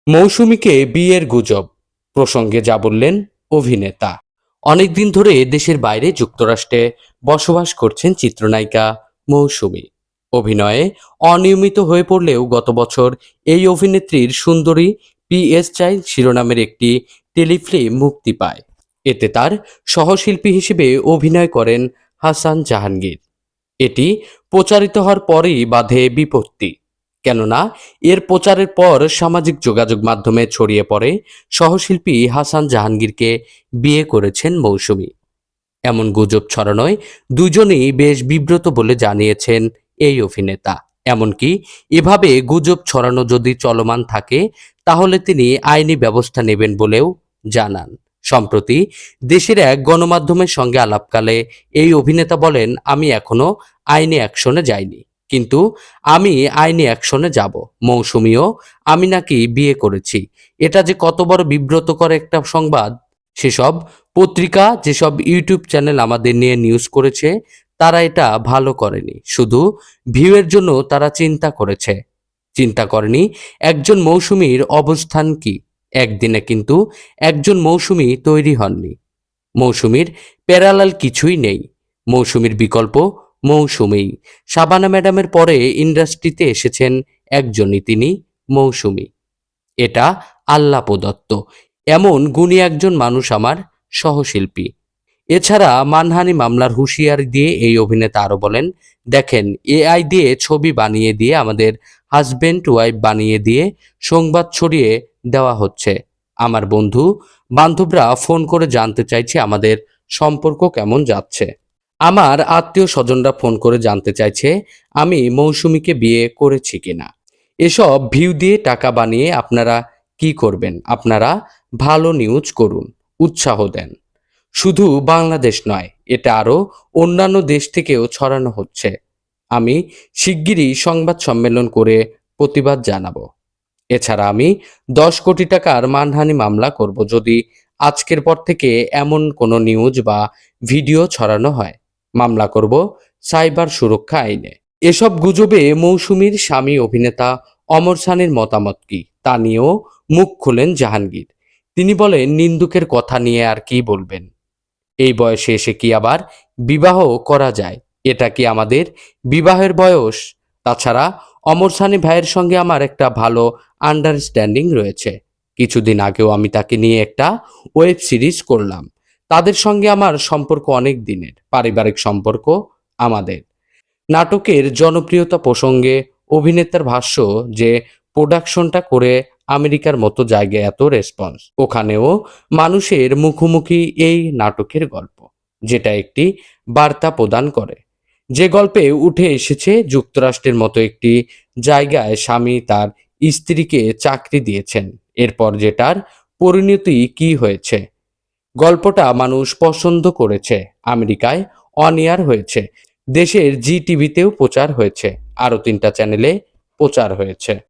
মৌসুমীকে বিয়ের গুজব প্রসঙ্গে যা বললেন অভিনেতা। অনেকদিন ধরে দেশের বাইরে যুক্তরাষ্ট্রে বসবাস করছেন চিত্রনায়িকা মৌসুমী। অভিনয়ে অনিয়মিত হয়ে পড়লেও গত বছর এই অভিনেত্রীর সুন্দরী পিএস চাইল্ড শিরোনামের একটি টেলিফিল্ম মুক্তি পায়। এতে তার সহশিল্পী হিসেবে অভিনয় করেন হাসান জাহাঙ্গীর। এটি প্রচারিত হওয়ার পরেই বাধে বিপত্তি। কেননা এর প্রচারের পর সামাজিক যোগাযোগ মাধ্যমে ছড়িয়ে পড়ে সহশিল্পী হাসান জাহাঙ্গীরকে বিয়ে করেছেন মৌসুমী। এমন গুজব ছড়ানোয় দুজনেই বেশ বিব্রত বলে জানিয়েছেন এই অভিনেতা। এমনকি এভাবে গুজব ছড়ানো যদি চলমান থাকে তাহলে তিনি আইনি ব্যবস্থা নেবেন বলেও জানান। সম্প্রতি দেশের এক গণমাধ্যমের সঙ্গে আলাপকালে এই অভিনেতা বলেন, আমি এখনো আইনি অ্যাকশনে যাইনি, কিন্তু আমি আইনি অ্যাকশনে যাব। মৌসুমীও আমি নাকি বিয়ে করেছি। এটা যে কত বড় বিব্রতকর একটা সংবাদ। সেসব পত্রিকা, যেসব ইউটিউব চ্যানেল আমাদের নিয়ে নিউজ করেছে, তারা এটা ভালো করেনি। শুধু ভিউয়ের জন্য তারা চিন্তা করেনি একজন মৌসুমীর অবস্থান কি। একদিনে কিন্তু একজন মৌসুমী তৈরি হননি। মৌসুমীর প্যারালাল কিছুই নেই। মৌসুমীর বিকল্প মৌসুমী। শাবানা ম্যাডামের পরে ইন্ডাস্ট্রিতে এসেছেন একজনই, তিনি মৌসুমী। এটা আল্লাহ প্রদত্ত। এমন গুণী একজন মানুষ আমার সহশিল্পী। এছাড়া মানহানি মামলার হুঁশিয়ারি দিয়ে এই অভিনেতা আরো বলেন, দেখেন, এআই দিয়ে ছবি বানিয়ে দিয়ে আমাদের হাজবেন্ড ওয়াইফ বানিয়ে দিয়ে সংবাদ ছড়িয়ে দেওয়া হচ্ছে। আমার বন্ধু বান্ধবরা ফোন করে জানতে চাইছে আমাদের সম্পর্ক কেমন যাচ্ছে। আমার আত্মীয় স্বজনরা ফোন করে জানতে চাইছে আমি মৌসুমীকে বিয়ে করেছি কিনা। এসব ভিউ দিয়ে টাকা বানিয়ে আপনারা কি করবেন? আপনারা ভালো নিউজ করুন, উৎসাহ দেন। শুধু বাংলাদেশ নয়, এটা আরো অন্যান্য দেশ থেকেও ছড়ানো হচ্ছে। আমি শিগগিরই সংবাদ সম্মেলন করে প্রতিবাদ জানাবো। এছাড়া আমি 10 কোটি টাকার মানহানি মামলা করব যদি আজকের পর থেকে এমন কোনো নিউজ বা ভিডিও ছড়ানো হয়। মামলা করব সাইবার সুরক্ষা আইনে। এসব গুজবে মৌসুমীর স্বামী অভিনেতা অমর সানির মতামত কি তা নিয়েও মুখ খুলেন জাহাঙ্গীর। তিনি বলেন, নিন্দুকের কথা নিয়ে আর কি বলবেন? এই বয়সে এসে কি আবার বিবাহ করা যায়? এটা কি আমাদের বিবাহের বয়স? তাছাড়া অমর সানি ভাইয়ের সঙ্গে আমার একটা ভালো আন্ডারস্ট্যান্ডিং রয়েছে। কিছুদিন আগেও আমি তাকে নিয়ে একটা ওয়েব সিরিজ করলাম। তাদের সঙ্গে আমার সম্পর্ক অনেক দিনের, পারিবারিক সম্পর্ক আমাদের। নাটকের জনপ্রিয়তা প্রসঙ্গে অভিনেতার ভাষ্য, যে প্রোডাকশনটা করে আমেরিকার মতো জায়গায় এত রেসপন্স, ওখানেও মানুষের মুখোমুখি এই নাটকের গল্প, যেটা একটি বার্তা প্রদান করে। যে গল্পে উঠে এসেছে যুক্তরাষ্ট্রের মতো একটি জায়গায় স্বামী তার স্ত্রীকে চাকরি দিয়েছেন, এরপর যেটার পরিণতি কি হয়েছে। গল্পটা মানুষ পছন্দ করেছে। আমেরিকায় অন এয়ার হয়েছে, দেশের জি টিভিতেও প্রচার হয়েছে, আরও 3টা চ্যানেলে প্রচার হয়েছে।